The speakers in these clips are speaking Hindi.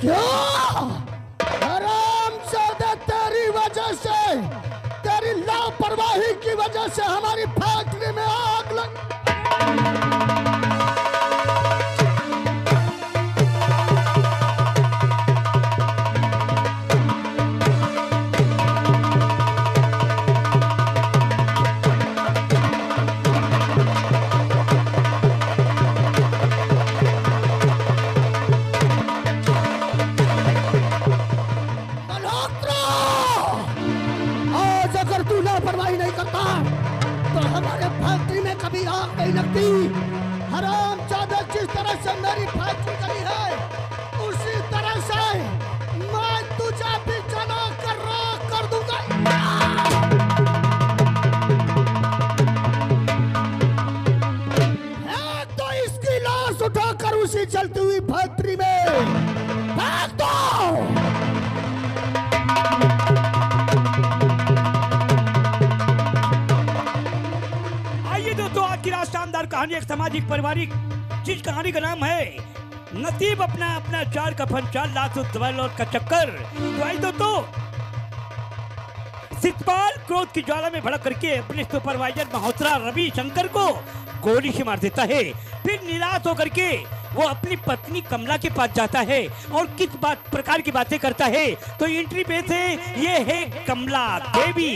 क्या हरामजादा, तेरी वजह से, तेरी लापरवाही की वजह से हमारी फैक्ट्री में आग लग। कभी आग नहीं लगती। हरामजादा, जिस तरह से मेरी फैक्ट्री करी है उसी तरह से मैं तुझे भी जला कर राख कर दूंगा। तो इसकी लाश उठाकर उसी चलती हुई फैक्ट्री में फेंक दो। शानदार कहानी, एक सामाजिक पारिवारिक जिस कहानी का नाम है नसीब अपना अपना चार का फन चार लाख दवाई का चक्कर। तो सिद्धपाल क्रोध की ज्वाला में भड़क करके अपने सुपरवाइजर महोत्रा रवि शंकर को गोली से मार देता है। फिर निराश होकर के वो अपनी पत्नी कमला के पास जाता है और किस प्रकार की बातें करता है। तो एंट्री पे थे, ये है कमला देवी।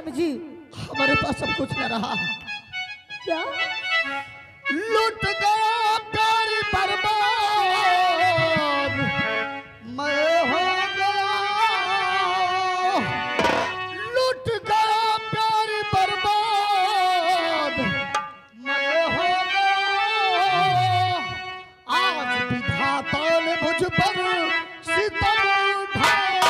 जी हमारे पास सब कुछ न रहा। क्या लूट गया प्यारी बर्बाद, मैं हो गया। लूट गया प्यारी बर्बाद, मैं हो गया। आज विधाता ने मुझ पर सितम ढाया।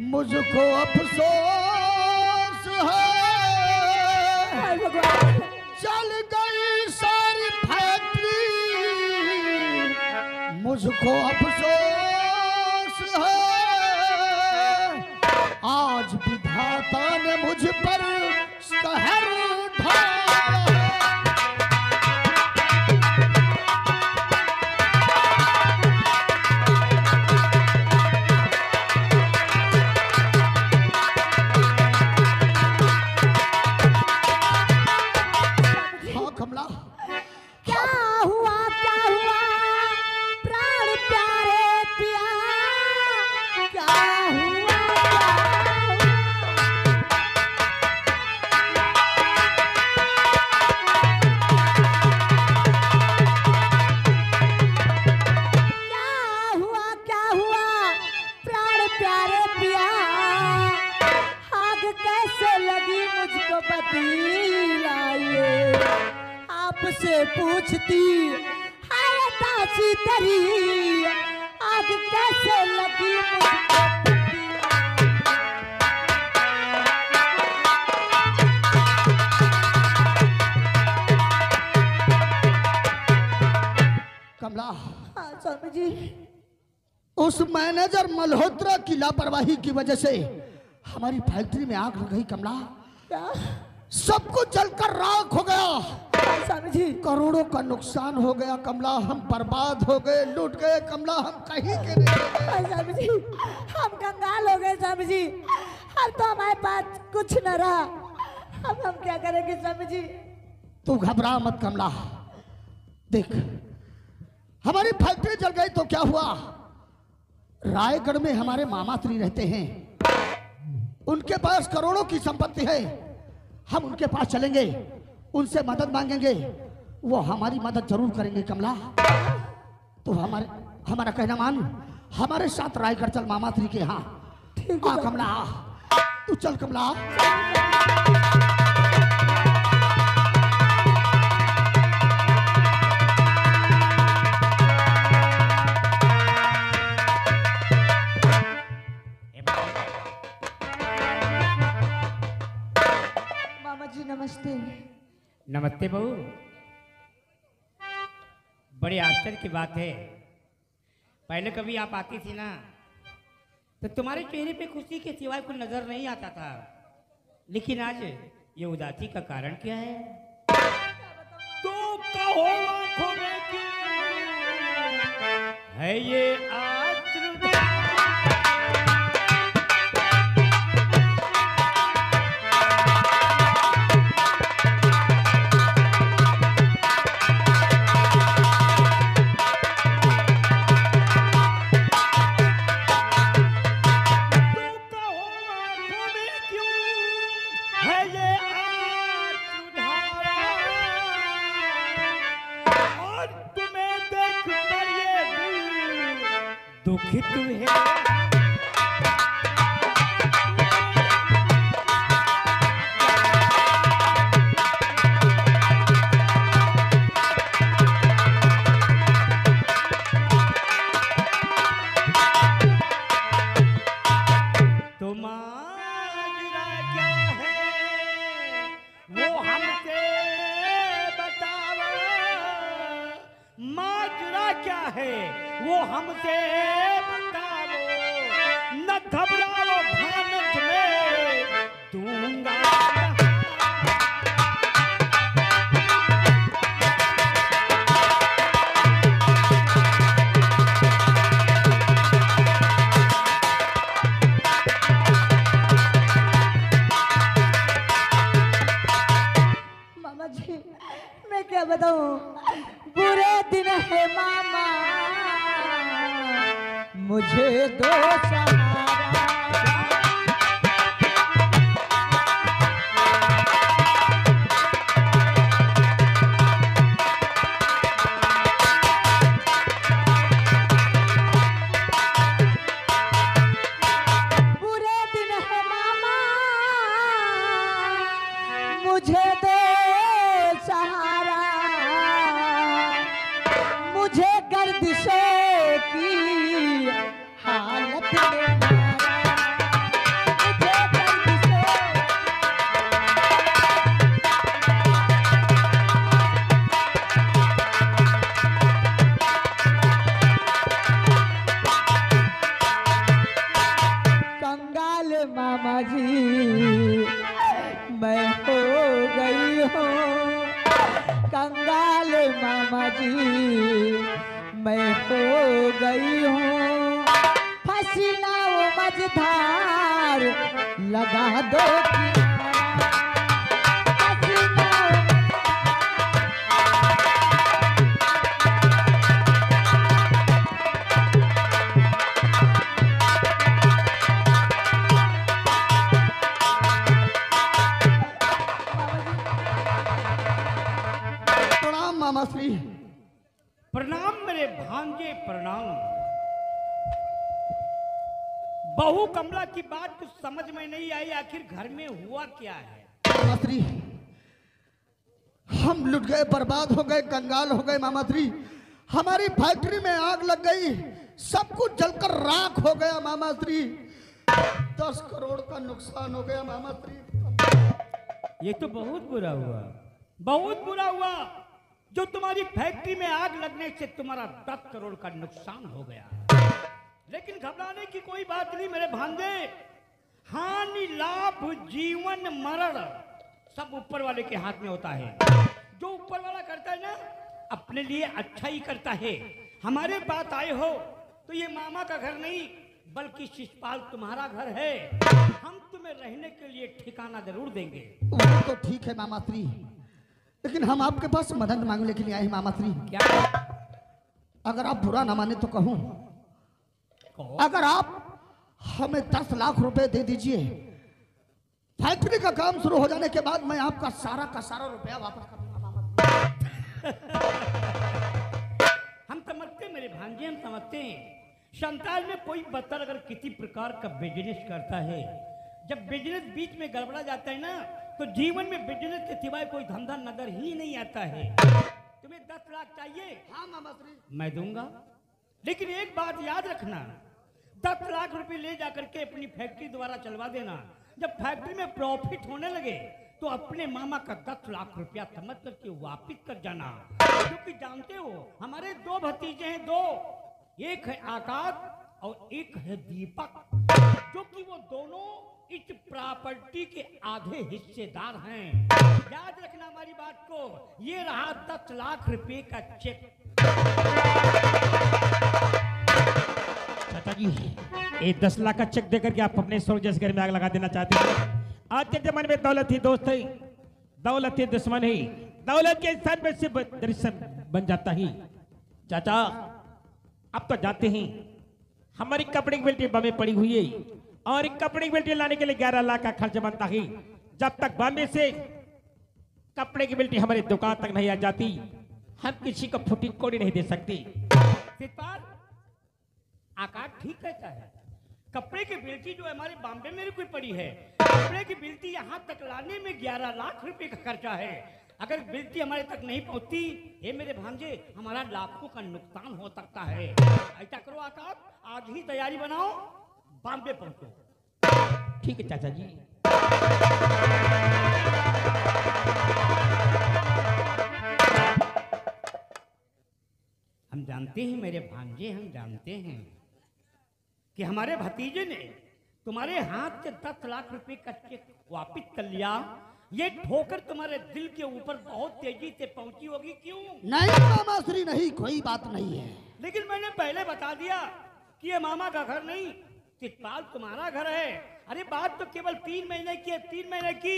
मुझको अफसोस है, चल गई सारी फैक्ट्री। मुझको अफसोस है, आज विधाता ने मुझ पर कहर ढाया। आपसे पूछती है तासी तेरी, आग कैसे लगी मुझको। कमला। हाँ स्वामी जी। उस मैनेजर मल्होत्रा की लापरवाही की वजह से हमारी फैक्ट्री में आग लग गई। कमला, क्या सब कुछ जलकर राख हो गया। स्वामी जी, करोड़ों का नुकसान हो गया। कमला, हम बर्बाद हो गए, लूट गए। कमला, हम कहीं के नहीं। स्वामी जी, हम कंगाल हो गए। स्वामी जी, अब तो हमारे पास कुछ न रहा। अब हम क्या करेंगे स्वामी जी? तू घबरा मत कमला। देख, हमारी फैक्ट्री जल गई तो क्या हुआ? रायगढ़ में हमारे मामा श्री रहते हैं, उनके पास करोड़ों की संपत्ति है। हम उनके पास चलेंगे, उनसे मदद मांगेंगे, वो हमारी मदद जरूर करेंगे। कमला, तो हमारा कहना मान, हमारे साथ रायगढ़ चल मामा श्री के यहाँ। आ कमला। तू चल कमला। मामा जी नमस्ते। नमस्ते बहू। बड़े आश्चर्य की बात है, पहले कभी आप आती थी ना तो तुम्हारे चेहरे पे खुशी के सिवाय कुछ नजर नहीं आता था, लेकिन आज ये उदासी का कारण क्या है? तो कहो आंखों में क्यों है ये आश्चर्य? दुखित है तुम्हारा क्या है वो हमसे बताओ, माजरा क्या है वो हमसे बताओ, न घबराओ भानत में दूंगा। मामा जी मैं क्या बताऊं, बुरे दिन है मामा मुझे दो सहारा। बुरे दिन है मामा मुझे दो सहारा, मुझे गर्दिशों की हालत में मारा, मुझे गर्दिशों कंगाल मामा जी मैं हो गई हूँ, कंगाल मामा जी मैं हो गई हूँ, फसीला वो मझधार लगा दो किनारा, फसीला वो प्रणाम मामा श्री। प्रणाम मेरे भांजे प्रणाम। बहू कमला की बात कुछ समझ में नहीं आई, आखिर घर में हुआ क्या है? मामा श्री हम लुट गए, बर्बाद हो गए, कंगाल हो गए मामा श्री। हमारी फैक्ट्री में आग लग गई, सब कुछ जलकर राख हो गया मामा श्री। 10 करोड़ का नुकसान हो गया मामा श्री। ये तो बहुत बुरा हुआ, बहुत बुरा हुआ। जो तुम्हारी फैक्ट्री में आग लगने से तुम्हारा 10 करोड़ का नुकसान हो गया, लेकिन घबराने की कोई बात नहीं मेरे भांजे। हानि लाभ जीवन मरण सब ऊपर वाले के हाथ में होता है। जो ऊपर वाला करता है ना अपने लिए अच्छा ही करता है। हमारे बात आए हो तो ये मामा का घर नहीं बल्कि शिषपाल तुम्हारा घर है। हम तुम्हें रहने के लिए ठिकाना जरूर देंगे। वो तो ठीक है मामा श्री, लेकिन हम आपके पास मदद मांगने के लिए आए हैं मामा श्री। क्या? अगर आप बुरा ना माने तो कहूं, अगर आप हमें 10 लाख रुपए दे दीजिए, फैक्ट्री का काम शुरू हो जाने के बाद मैं आपका सारा का सारा रुपया वापस कर दूंगा मामा। हम समझते मेरे भांजे, हम समझते हैं संसार में कोई बतर अगर किसी प्रकार का बिजनेस करता है जब बिजनेस बीच में गड़बड़ा जाता है ना, तो जीवन में बिजनेस के सिवाय कोई धंधा नजर ही नहीं आता है। तुम्हें 10 लाख चाहिए? हाँ मामा श्री। मैं दूंगा, लेकिन एक बात याद रखना, 10 लाख रुपए ले जाकर के अपनी फैक्ट्री द्वारा चलवा देना। जब फैक्ट्री में प्रॉफिट होने लगे तो अपने मामा का 10 लाख रुपया समझ करके वापिस कर जाना। क्योंकि जानते हो हमारे 2 भतीजे हैं, 2, एक है आकाश और एक है दीपक, जो कि वो दोनों इस प्रॉपर्टी के आधे हिस्सेदार हैं। याद रखना हमारी बात को। ये रहा 10 लाख रुपए का चेक। चाचा जी, ये 10 लाख का चेक देकर के आप अपने स्वर्ग जैसे घर में आग लगा देना चाहते हैं। आज के जमाने में दौलत ही दोस्त है, दौलत ही दुश्मन है, दौलत के इंसान में से दुश्मन बन जाता ही। चाचा अब तो जाते हैं, हमारी कपड़े की बेल्टी बॉम्बे पड़ी हुई है और एक कपड़े की बेल्टी लाने के लिए 11 लाख का खर्च बनता है। जब तक बॉम्बे से कपड़े की बेल्टी हमारी दुकान तक नहीं आ जाती, हम किसी को फुटी कोड़ी नहीं दे सकती। सिद्धार्थ, आकाश ठीक कहता है। कपड़े की बिल्टी जो हमारे बॉम्बे में कोई पड़ी है, कपड़े की बिल्टी यहाँ तक लाने में 11 लाख रुपए का खर्चा है। अगर बिल्टी हमारे तक नहीं पहुंचती, ये मेरे भांजे, हमारा लाखों का नुकसान हो सकता है। ऐसा करो आकाश, आज ही तैयारी बनाओ, बॉम्बे पहुंचो। ठीक है चाचा जी। हम जानते हैं मेरे भांजे, हम जानते हैं कि हमारे भतीजे ने तुम्हारे हाथ से 10 लाख रुपए का चेक वापिस कर लिया। ये ठोकर तुम्हारे दिल के ऊपर बहुत तेजी से पहुंची होगी। क्यों? नहीं मामा श्री, नहीं, कोई बात नहीं है। लेकिन मैंने पहले बता दिया कि ये मामा का घर नहीं, चितपाल तुम्हारा घर है। अरे बात तो केवल 3 महीने की है, 3 महीने की।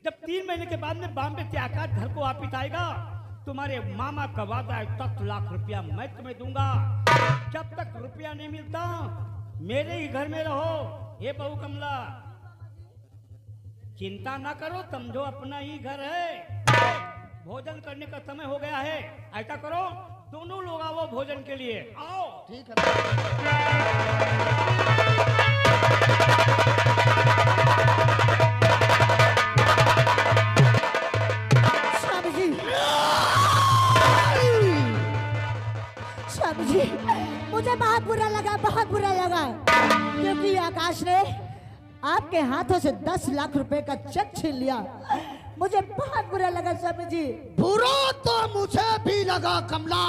जब 3 महीने के बाद में बॉम्बे से आकाश घर को वापिस आएगा, तुम्हारे मामा का वादा है 10 लाख रुपया मैं तुम्हें दूंगा। जब तक रुपया नहीं मिलता मेरे ही घर में रहो। ये बहू कमला, चिंता ना करो, समझो अपना ही घर है। भोजन करने का समय हो गया है। ऐसा करो, दोनों लोग आओ भोजन के लिए, आओ। ठीक है। स्वामी जी, स्वामी जी, मुझे बहुत बुरा लगा, बहुत बुरा लगा, क्योंकि आकाश ने आपके हाथों से 10 लाख रुपए का चेक छीन लिया। मुझे बहुत बुरा लगा स्वामी जी। बुरा तो मुझे भी लगा कमला,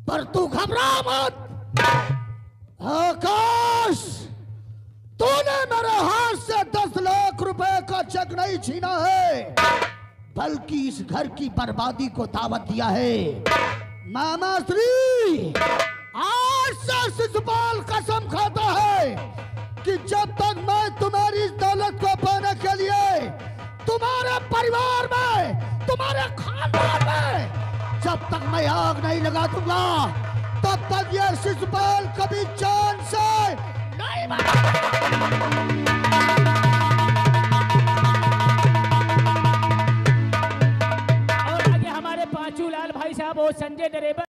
पर तू घबरा मत। आकाश, तूने मेरे हाथ से 10 लाख रुपए का चेक नहीं छीना है, बल्कि इस घर की बर्बादी को दावत दिया है। मामा श्री, आज से शिशुपाल कसम खाता है कि जब तक मैं तुम्हारी इस दौलत को पाने के लिए तुम्हारे परिवार में, तुम्हारे खानदान में, जब तक मैं आग नहीं लगा दूंगा, तब तक ये शिशुपाल कभी जान से नहीं और आगे हमारे पांचू लाल भाई साहब और संजय ड्राइवर